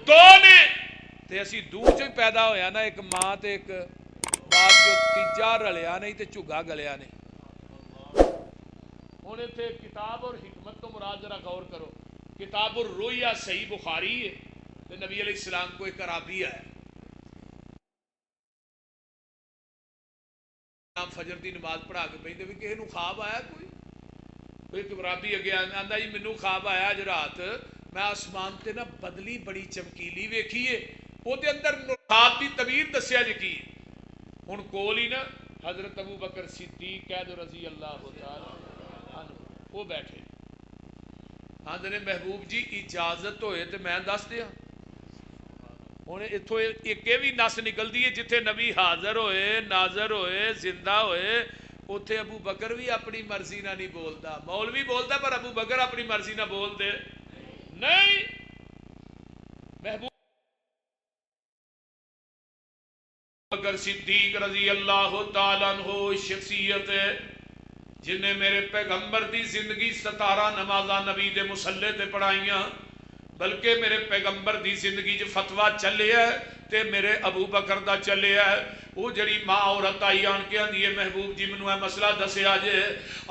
دو نے تے اسی دو چ پیدا ہویا نا ایک ماں تے ایک باپ جو تیجا رلیا نہیں تے چگا گلیا نہیں ہونے تھے کتاب اور حکمت تو مراد ذرا غور کرو کتاب الرؤیا صحیح بخاری ہے تے نبی علیہ السلام کو ایک عرابی ہے فجر دی نماز پڑھا کے پہندے بھی کسی نو خواب آیا کوئی ایک عرابی اگے آندا جی مینوں خواب آیا اج رات میں آسمان تے نا بدلی بڑی چمکیلی ویکھی ہے او دے اندر خواب دی تعبیر دسیا جی کی ہن کول ہی نا حضرت ابو بکر صدیق قید رضی اللہ تعالی عنہ وہ بیٹھے آندے نے محبوب جی اجازت ہوئے تے میں دس دیا ہن اتھوں ایک بھی نس نکلدی ہے جتھے نبی حاضر ہوئے ناظر ہوئے زندہ ہوئے اوتھے ابو بکر بھی اپنی مرضی نہ نہیں بولدا مولوی بولدا پر ابو بکر اپنی مرضی نہ بول دے نہیں محبوب بکر صدیق رضی اللہ تعالیٰ عنہ شخصیت ہے جن نے میرے پیغمبر دی زندگی 17 نمازاں نبی دے مصلے تے پڑھائیاں بلکہ میرے پیغمبر دی زندگی جو فتویٰ چلے ہے تے میرے ابو بکر دا چلے ہے وہ جڑی ماں عورت آئی آن کے آندی ہے محبوب جی منو ہے مسئلہ دسے آجے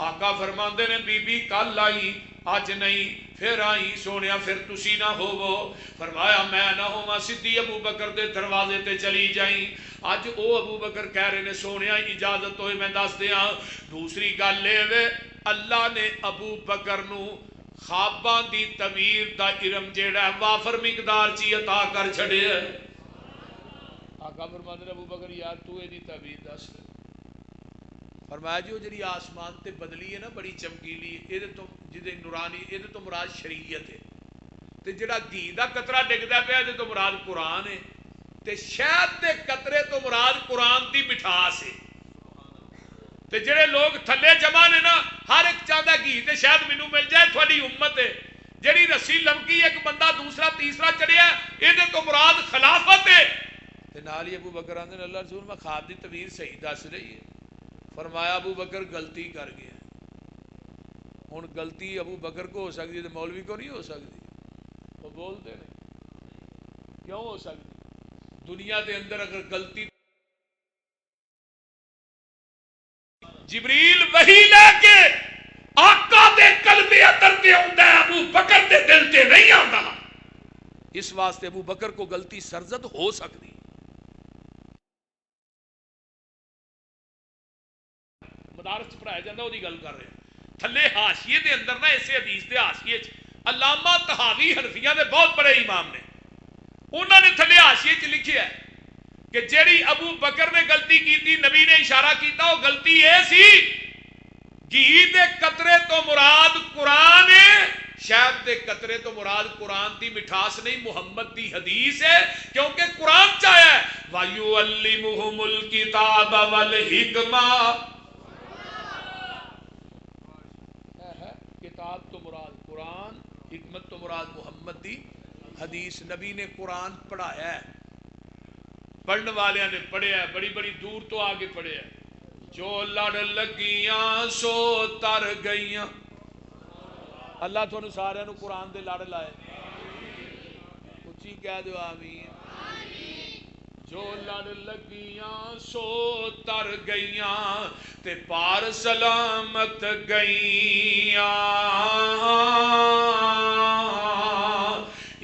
آقا فرماندے نے بی بی کل آئی آج نہیں پھر آئی سونیا پھر تسی نہ ہوو فرمایا میں نہ ہوا سدھی ابو بکر دے دروازے تے چلی جائیں آج او ابو بکر کہہ رہے نے سونیا اجازت ہوئے میں دس دیاں دوسری گل لے وے اللہ نے ابو بکر نو خواباں دی تعبیر دا علم جیڑا ہے وافر مقدار چی عطا کر چھڑے ہے آقا فرماندے ابو بکر یار تو اے دی تعبیر دس فرمایا جی وہ جڑی آسمان تے بدلی ہے نا بڑی چمکیلی اے تو جدے نورانی اے تو مراد شریعت ہے تے جڑا گھی دا قطرہ ڈگدا پیا اے تو مراد قرآن ہے تے شہد دے قطرے تو مراد قرآن دی مٹھاس ہے تے جڑے لوگ تھلے جمع نے نا ہر ایک چاہتا گھی تے شاید مینوں مل جائے تھوڑی امت ہے جڑی رسی لمکی ایک بندہ دوسرا تیسرا چڑھیا اے تو مراد خلافت ہے تے نال ہی ابو بکر آندے اللہ رسول میں خواب دی تعبیر صحیح دس رہی ہے فرمایا ابو بکر غلطی کر گیا ہن غلطی ابو بکر کو ہو سکتی ہے تے مولوی کو نہیں ہو سکتی وہ بولتے نہیں کیوں ہو سکتی دنیا دے اندر اگر غلطی جبریل وحی لے کے آقا دے قلب اندر تے ہوندا ہے ابو بکر دے دل تے نہیں آندا اس واسطے ابو بکر کو غلطی سرزد ہو سکتی مدارس پڑھایا جاتا وہ گل کر رہے ہیں تھلے حاشیے دے اندر نا اسے حدیث دے حاشیے علامہ طحاوی حنفیہ دے بہت بڑے امام نے انہوں نے تھلے حاشیے چ لکھیا ہے کہ جیڑی ابو بکر نے غلطی کی تھی نبی نے اشارہ کیتا وہ غلطی یہ سی گھی دے قطرے تو مراد قرآن ہے شہد دے قطرے تو مراد قرآن دی مٹھاس نہیں محمد دی حدیث ہے کیونکہ قرآن چاہیا ہے وَيُعَلِّمُهُمُ الْكِتَابَ وَالْحِكْمَةَ کتاب تو مراد قرآن حکمت تو مراد محمد دی حدیث نبی نے قرآن پڑھایا ہے پڑھنے والے نے پڑھیا ہے بڑی بڑی دور تو آگے پڑھیا ہے جو لڑ لگیاں سو تر گئیاں اللہ تو سارے قرآن دے لڑ لائے اچھی کہہ دو آمین جو لڑ لگیاں سو تر گئیاں تے پار سلامت گئیاں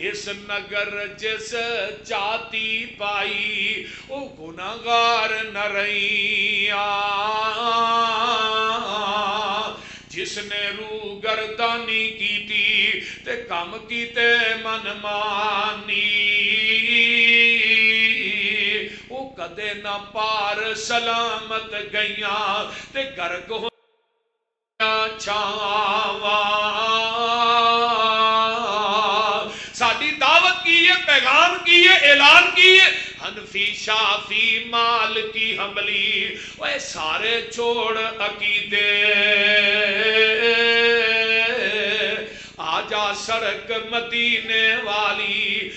اس نگر جس چاہتی پائی او گناہگار نہ رہیاں جس نے روح گردانی کی تھی تے کم کیتے من مانی او کدے نہ پار سلامت گئیاں تے گرک ہو چھاواں ساڈی دعوت کی ہے پیغام کی ہے اعلان کی ہے حنفی شافی مالکی حنبلی اوے سارے چھوڑ عقیدے آجا سڑک مدینے والی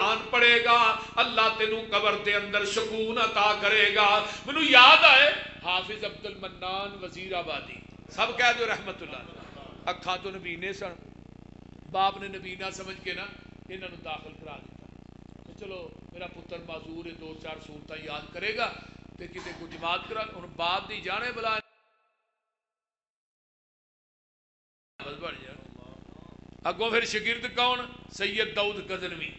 آن پڑے گا اللہ تینوں قبر دے اندر سکون عطا کرے گا. مینوں یاد آئے حافظ عبد المنان وزیر آبادی سب کہہ دو رحمت اللہ اکھاں تو نبینے سن باپ نے نبینا سمجھ کے نا انہاں نوں داخل کرا دیتا کہ چلو میرا پتر معذور ہے 2-4 صورتاں یاد کرے گا تے کتے کو جماعت کرا. ہن باپ دی جانے بلا بڑھ جائے اگوں پھر شگرد کون سید داؤد غزنوی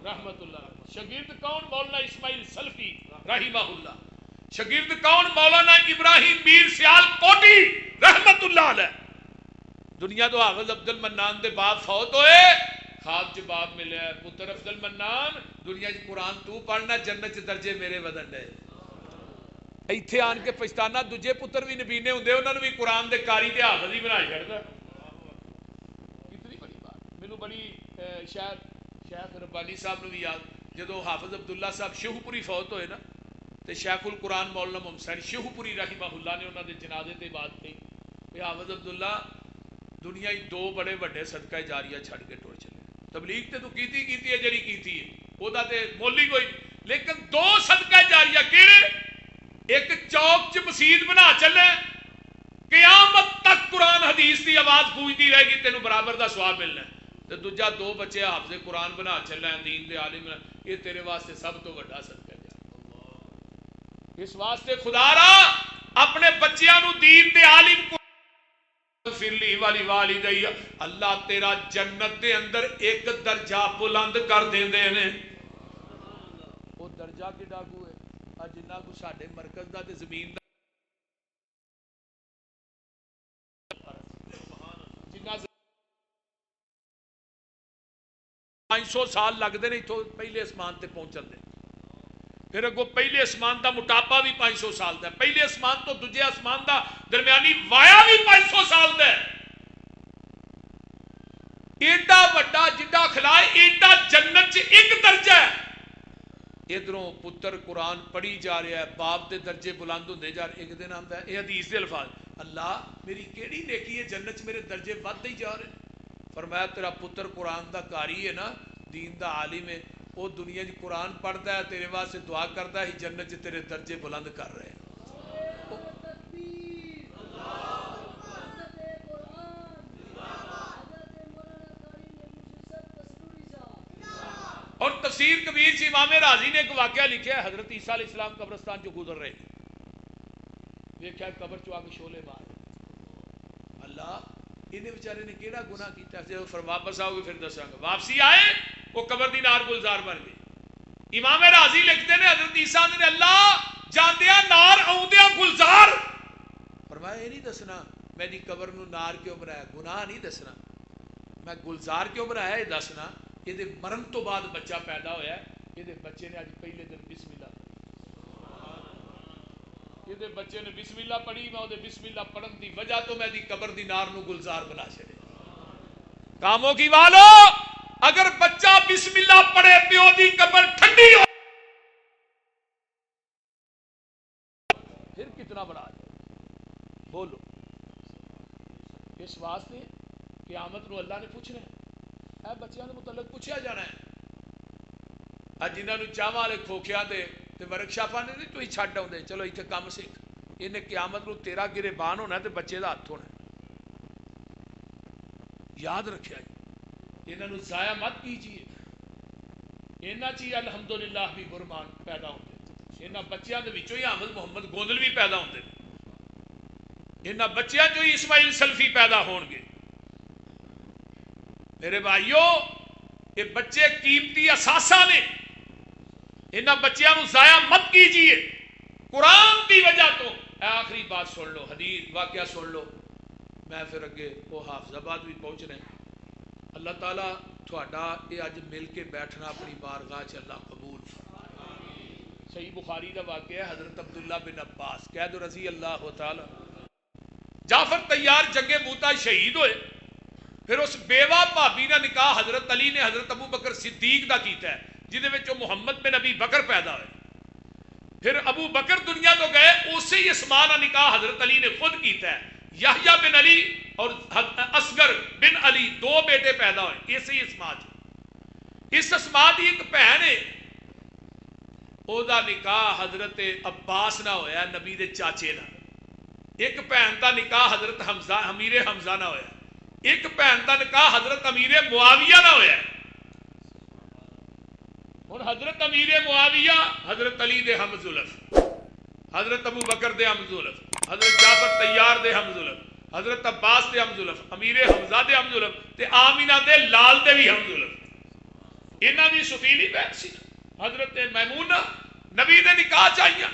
رحمت اللہ شگرد کون مولانا اسماعیل سلفی رحمہ اللہ شگرد کون مولانا ابراہیم میر سیال کوٹی رحمت اللہ علیہ. دنیا تو حافظ عبد المنان دے باپ فوت ہوئے خواب جواب ملے پتر عبد المنان دنیا چ قرآن تو پڑھنا جنت چ درجے میرے ودن دے ایتھے آن کے پچھتانا دوجے پتر بھی نبینے ہوندے انہاں نوں بھی قرآن دے قاری تے حافظ ہی بنا چھڑدا. مینوں بڑی شاید شیخ ربانی صاحب نے بھی یاد جدو حافظ عبداللہ صاحب شیخو پوری فوت ہوئے نا تے شیخ القرآن مولانا محمد حسین شیخو پوری رحمہ اللہ نے انہوں نے جنازے تے بات کی کہ حافظ عبداللہ دنیا ہی 2 بڑے بڑے صدقہ جاریہ چھڑ کے ٹر چلے تبلیغ تے تو کیتی ہے جڑی کیتی ہے وہ دا تے مولی کوئی لیکن 2 صدقہ جاریہ کیڑے ایک چوک چ مسجد بنا چلے قیامت تک قرآن حدیث دی آواز گونجتی رہے گی تینوں برابر دا ثواب ملنا ہے تے دوجا 2 بچے حافظ قرآن بنا چلے دین دے عالم یہ تیرے واسطے سب تو بڑا صدقہ جاریہ. اس واسطے خدا را اپنے بچیاں نو دین دے عالم کو فرلی والی والدی اللہ تیرا جنت دے اندر ایک درجہ بلند کر دیندے نے. وہ درجہ کیڑا کو ہے جنہ کو ساڈے مرکز دا تے زمین دا جنہ 500 سال لگتے ہیں اتوں پہلے اسمان تے پہنچن دے پھر اگو پہلے اسمان دا موٹاپا بھی 500 سال دا پہلے اسمان تو دوجے اسمان دا درمیانی وایا بھی 500 سال دا ایڈا وڈا جڈا کھلائے ایڈا جنت چ ایک درجہ ہے. ادھروں پتر قرآن پڑھی جا رہا ہے باپ دے درجے بلند ہوندے جا رہے ایک دن آندا ہے یہ حدیث دے الفاظ اللہ میری کیڑی نیکی ہے جنت چ میرے درجے ودتے ہی جا رہے ہیں. فرمایا تیرا پتر قرآن دا قاری ہے نا دین دا عالم ہے وہ دنیا جی قرآن پڑھتا ہے تیرے واسطے دعا کرتا ہے جنت چ تیرے درجے بلند کر رہے ہیں. اور تفسیر کبیر سے امام راضی نے ایک واقعہ لکھا ہے حضرت عیسیٰ علیہ السلام قبرستان جو گزر رہے دیکھا قبر چو آگے شولے مار اللہ انہیں بیچارے نے کیڑا گناہ کیتا ہے جب واپس آؤ گے پھر دساں گا. واپسی آئے وہ قبر دی نار گلزار بن گئی. امام راضی لکھتے ہیں حضرت عیسیٰ نے اللہ جاندیاں نار آؤندیاں گلزار فرمایا یہ نہیں دسنا میں دی قبر نو نار کیوں بنایا گناہ نہیں دسنا میں گلزار کیوں بنایا یہ دسنا یہ مرن تو بعد بچہ پیدا ہویا ہے یہ بچے نے آج پہلے دن بسم اللہ یہ بچے نے بسم اللہ پڑھی میں وہ بسم اللہ پڑھن دی وجہ تو میں دی قبر دی نار نو گلزار بنا چھڑے. کاموں کی والو اگر بچہ بسم اللہ پڑھے پیو دی قبر ٹھنڈی ہو پھر کتنا بڑا جائے بولو. اس واسطے قیامت نو اللہ نے پوچھنا ہے اے بچیاں دے متعلق پوچھا جانا ہے. اج جنہاں نو چاواں والے کھوکھیاں دے تے ورک شاپاں نے تو ہی چھڈ آوندے چلو ایتھے کام سیکھ انہیں قیامت نو تیرا گریبان ہونا تے بچے دا ہاتھ ہونا. یاد رکھیا جی انہاں نو ضائع مت کیجیے انہاں چی الحمدللہ بھی برمان پیدا ہوندے انہاں بچیاں دے وچوں ہی احمد محمد گوندل بھی پیدا ہوندے انہاں بچیاں جو ہی اسماعیل سلفی پیدا ہون گے. میرے بھائیو یہ بچے قیمتی اثاثہ نے انہاں بچیاں نو ضائع مت کیجیے قرآن دی وجہ تو. آخری بات سن لو حدیث واقعہ سن لو میں پھر اگے وہ حافظ آباد بھی پہنچنا ہے. اللہ تعالیٰ تھوڑا یہ اج مل کے بیٹھنا اپنی بارگاہ چ اللہ قبول فرمائے. صحیح بخاری کا واقعہ ہے، حضرت عبداللہ بن عباس قید رضی اللہ تعالی، جعفر طیار جنگ موتا شہید ہوئے، پھر اس بیوہ بھابی کا نکاح حضرت علی نے حضرت ابو بکر صدیق دا کیتا ہے، جہدے وچ محمد بن ابی بکر پیدا ہوئے۔ پھر ابو بکر دنیا تو گئے، اسی ہی اسماء کا نکاح حضرت علی نے خود کیتا ہے۔ یحییٰ بن علی اور اصغر بن علی دو بیٹے پیدا ہوئے اسی ہی اسماء چ۔ اس اسماء دی ایک بہن ہے، او دا نکاح حضرت عباس نہ ہویا نبی دے چاچے نہ، ایک بہن دا نکاح حضرت حمزہ امیر حمزہ نہ ہویا، ایک بہن دا نکاح حضرت امیر معاویہ نہ ہویا۔ ہن حضرت امیر معاویہ حضرت علی دے ہم زلف، حضرت ابو بکر دے ہم زلف، حضرت جعفر طیار دے ہم زلف، حضرت عباس دے ہم زلف، امیر حمزہ دے ہم زلف تے آمینہ دے لال دے بھی ہم زلف، انہاں دی سفیلی بہن سی حضرت میمونہ نبی دے نکاح چاہیے۔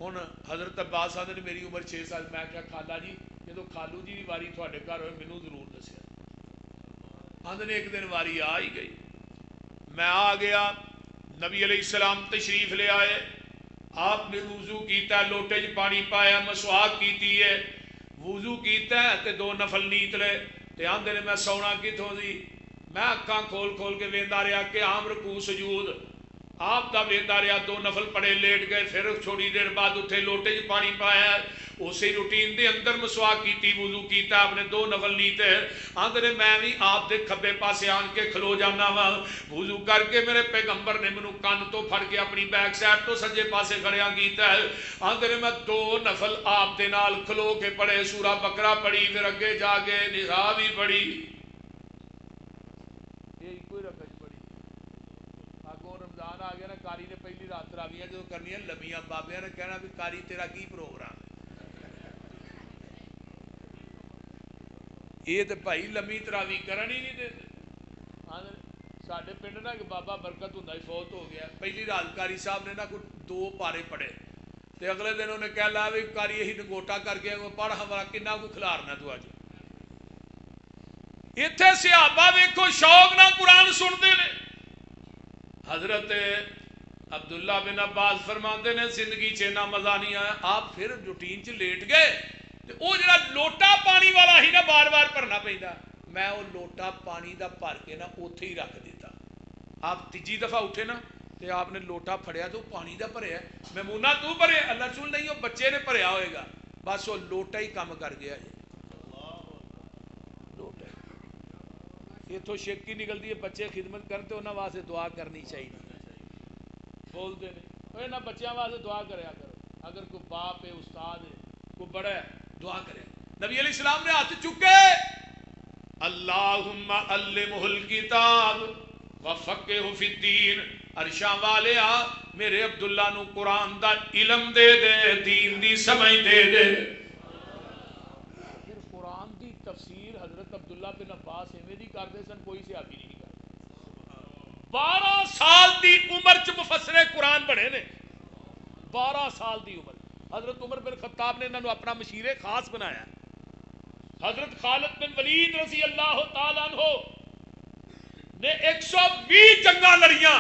ہن حضرت عباس آدھے میری عمر 6 سال، میں کیا خالہ جی جدو خالو جی دی واری تھوڑے گھر ہوئے مینوں ضرور دسیا۔ آدھے ایک دن واری آ ہی گئی، میں آ گیا، نبی علیہ السلام تشریف لے آئے، آپ نے وضو کیتا ہے، لوٹے چ پانی پایا، مسواک کیتی ہے، وضو کیتا ہے تے 2 نفل نیت لے تے آندے نے میں سونا کتھوں دی، میں اکھاں کھول کھول کے ویندا رہیا کہ عام رکوع سجود آپ دا ویندا رہیا، 2 نفل پڑے لیٹ گئے، پھر تھوڑی دیر بعد اٹھے لوٹے چ پانی پایا، اسی روٹین دے اندر مسواک کیتی، وضو کیتا، آپ نے 2 نفل نیتے، آندے نے میں بھی آپ دے کھبے پاسے آن کے کھلو جانا وا، وضو کر کے میرے پیغمبر نے مینوں کان تو پھڑ کے اپنی بیک سائڈ تو سجے پاسے کھڑیا کیتا ہے، آندے نے میں 2 نفل آپ دے نال کھلو کے پڑھے، سورہ بقرہ پڑھی، پھر اگے جا کے نساء بھی پڑھی، یہ کوئی رکعت پڑھی۔ اگوں رمضان آ گیا نا، کاری نے پہلی رات تراویاں جو کرنی لمیاں، بابیاں نے کہنا بھی کاری تیرا کی پروگرام ہے، یہ تو بھائی لمی تراوی کرن ہی نہیں دے۔ ساڈے پنڈ نا کہ بابا برکت ہوندا فوت ہو گیا، پہلی رات کاری صاحب نے نا کوئی 2 پارے پڑھے تے اگلے دن انہیں کہہ لا بھی کاری یہی نگوٹا کر کے پڑھ ہمارا کنا کو کھلارنا تو اج۔ ایتھے صحابہ ویکھو شوق نال قرآن سنتے نے۔ حضرت عبداللہ بن عباس فرماندے نے زندگی چ نہ مزہ نہیں آیا، آپ پھر روٹین چ لیٹ گئے، وہ جڑا لوٹا پانی والا ہی نا بار بار بھرنا پیندا، میں وہ لوٹا پانی دا بھر کے نا اوتھے ہی رکھ دیتا۔ آپ تیجی دفعہ اٹھے نا تے آپ نے لوٹا پھڑیا تو پانی دا بھریا، میمونہ تو بھرے، اللہ رسول نہیں، وہ بچے نے بھریا ہوئے گا، بس وہ لوٹا ہی کام کر گیا جی، لوٹا یہ تو شک ہی نکلتی ہے۔ بچے خدمت کرتے انہاں واسطے دعا کرنی چاہیے، بولتے نہیں نہ بچیاں واسطے دعا کریا کرو، اگر کوئی باپ ہے، استاد ہے، کوئی بڑا ہے، دعا کرے۔ نبی علیہ السلام نے ہاتھ چکے، اللہم علمہ الکتاب وفقہہ فی الدین، عرشاں والے آ میرے عبداللہ نو قرآن دا علم دے دے، دین دی سمجھ دے دے۔ پھر قرآن دی تفسیر حضرت عبداللہ بن عباس ایویں دی کردے سن، کوئی صحابی نہیں کردا۔ 12 سال دی عمر چ مفسر قرآن بنے نے، 12 سال دی عمر۔ حضرت عمر بن خطاب نے انہوں نے اپنا مشیر خاص بنایا۔ حضرت خالد بن ولید رضی اللہ تعالیٰ عنہ نے 120 جنگاں لڑیاں،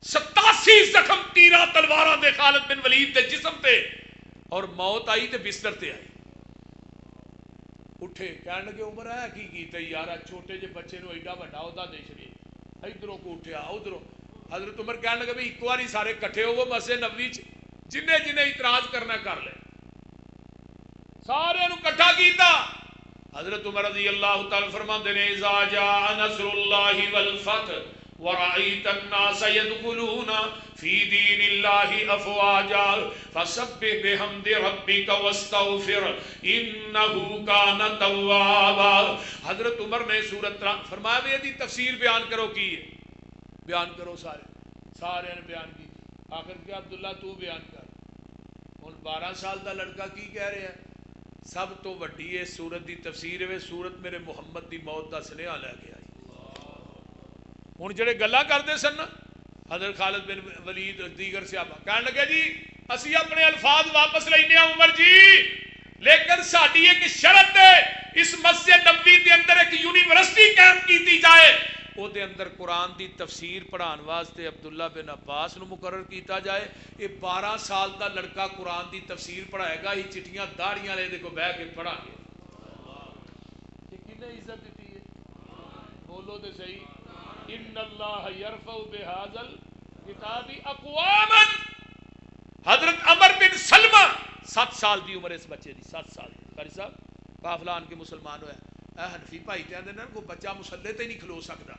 87 زخم تیرہ تلواراں دے خالد بن ولید دے جسم تے، اور موت آئی تے بستر تے آئی۔ اٹھے کہنے لگے عمر ہے کی کیتا یارا، چھوٹے جے بچے نو ایڈا بڑا عہدہ دے چھڑے، ادھروں کو اٹھیا ادھروں۔ حضرت عمر کہنے لگے بھی ایک باری سارے کٹھے ہو وہ مسجد نبوی چ، جنہیں جنہیں اعتراض کرنا کر لے، سارے نو کٹھا کیتا۔ حضرت عمر رضی اللہ تعالی فرماندے نے اذا جاء نصر اللہ والفتح ورأیت الناس يدخلون فی دین اللہ افواجا فسبح بحمد ربک واستغفر انہ کان توابا۔ حضرت عمر نے سورت فرمایا بھی دی تفسیر بیان کرو کی ہے، بیان کرو، سارے نے بیان کی، آخر کیا عبداللہ تو بیان کر۔ ہن 12 سال دا لڑکا کی کہہ رہا ہے، سب تو وڈی ہے سورت دی تفسیر ہے، سورت میرے محمد دی موت دا سنیہا لے کے آئی۔ ہن جڑے گلاں کردے سن حضرت خالد بن ولید دیگر صحابہ کہنے لگے جی اسی اپنے الفاظ واپس لینے ہیں عمر جی، لیکن ساڈی ایک شرط ہے، اس مسجد نبوی دے اندر ایک یونیورسٹی قائم کیتی جائے او دے اندر قرآن دی تفسیر پڑھان واسطے عبداللہ بن عباس نو مقرر کیتا جائے. یہ 12 سال دا لڑکا قرآن دی تفسیر پڑھائے گا, ہی چٹیاں داڑیاں لے دے کو بہ کے پڑھا گے. یہ کنے عزت دیتی ہے؟ بولو تے صحیح. ان اللہ یرفع بہذا الکتاب اقواما. حضرت عمر بن سلمہ 7 سال دی عمر اس بچے دی, 7 سال. قاری صاحب قافلہ آن کے مسلمان ہویا. اے حنفی بھائی کہندے نے کوئی بچہ مسلے تے نہیں کھلو سکتا.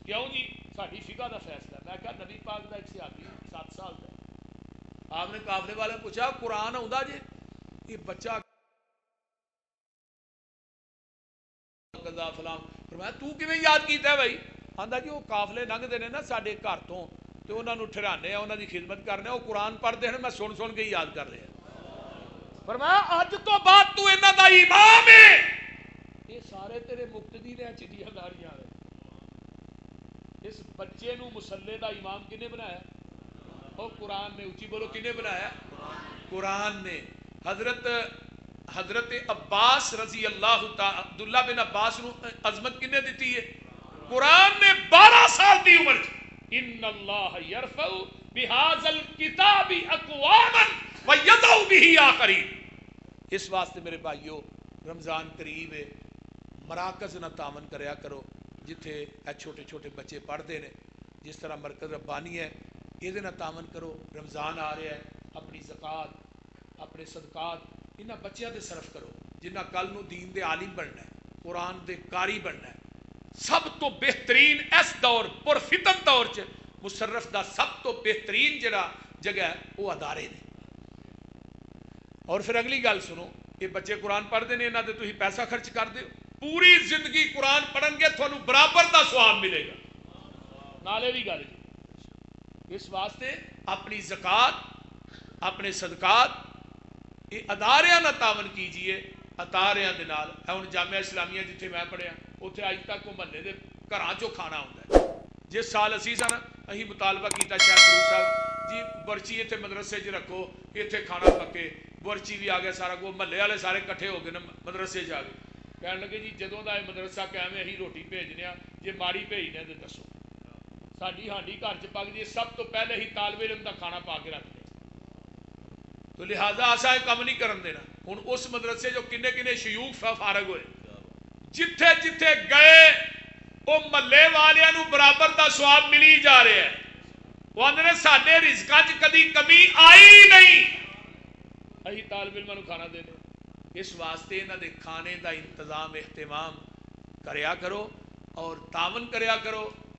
کیوں جی؟ ساڈی فقہ دا فیصلہ. میں کہا نبی پاک دا ایک صحابی 7 سال دا. آپ نے قافلے والے پوچھا قرآن آندا جے؟ یہ بچہ قضا فلاں. فرمایا تو کیویں یاد کیتا ہے بھائی؟ آندا جی وہ قافلے لنگدے نے نا ساڈے گھر تو انہاں نوں ٹھہرانے ہیں, انہاں دی خدمت کرنے, وہ قرآن پڑھتے ہیں, میں سن کے ہی یاد کر رہا. فرمایا اج تو بعد تو انہاں دا امام ہے. یہ سارے تیرے مقتدی نے چٹیاں داڑیاں والے. اس بچے نو مسلے دا امام کنے بنایا؟ او قرآن نے. اچھی بولو کنے بنایا؟ قرآن نے. حضرت عباس رضی اللہ تعالی, عبداللہ بن عباس نو عظمت کنے دیتی ہے؟ قرآن نے 12 سال دی عمر. ان اللہ یرفع بہذا الکتاب اقواما ویضع به آخرین. اس واسطے میرے بھائیو رمضان قریب ہے, مراکز نہ تعاون کریا کرو جتھے اے چھوٹے چھوٹے بچے پڑھتے ہیں. جس طرح مرکز ربانی ہے یہ نہ تعاون کرو. رمضان آ رہا ہے, اپنی زکوٰۃ اپنے صدقات انہاں بچیاں دے صرف کرو جنہاں کل نو دین دے عالم بننا ہے, قرآن دے قاری بننا ہے. سب تو بہترین اس دور پر فتن دور چ مصرف دا سب تو بہترین جڑا جگہ ہے وہ ادارے نے. اور پھر اگلی گل سنو, یہ بچے قرآن پڑھتے ہیں, انہاں تے تسی پیسہ خرچ کر دے, پوری زندگی قرآن پڑھن گے تھانوں برابر دا ثواب ملے گا. نالے بھی گل جی. اس واسطے اپنی زکوٰۃ اپنے صدقات یہ اداریاں نہ تعاون کیجئے. اداریاں دے نال ہن جامعہ اسلامیہ جتھے میں پڑھیا اتنے اج تک وہ محلے دے گھراں چوں کھانا آتا ہے. جس سال اسی سن اسی مطالبہ کیتا شیخ فرو صاحب جی برچی اتنے مدرسے چ رکھو, اتنے کھانا پکے. برچی بھی آ گیا, سارا کو محلے والے سارے کٹھے ہو گئے نا مدرسے جا کے. کہنے لگے جی جدوں دا مدرسہ قائم ہے اسی روٹی بھیجنے آ, جی ماڑی بھیجنے تو دسو. ساری ہانڈی گھر چ پک جی, سب تو پہلے ہی طالب علم کا کھانا پا کے رکھ دیں. تو لہٰذا ایسا کام نہیں کرن دینا. ہوں اس مدرسے جو کنے کنے شیوخ فارغ ہوئے, جتھے جتھے گئے وہ محلے والوں برابر دا ثواب ملی جا رہا ہے. وہ آدھے سارے رزقاں چ کدی کمی آئی نہیں, اہی طالب علماں کھانا دے دیں. اس واسطے انہاں دے کھانے دا انتظام اہتمام کریا کرو اور تعاون کریا کرو.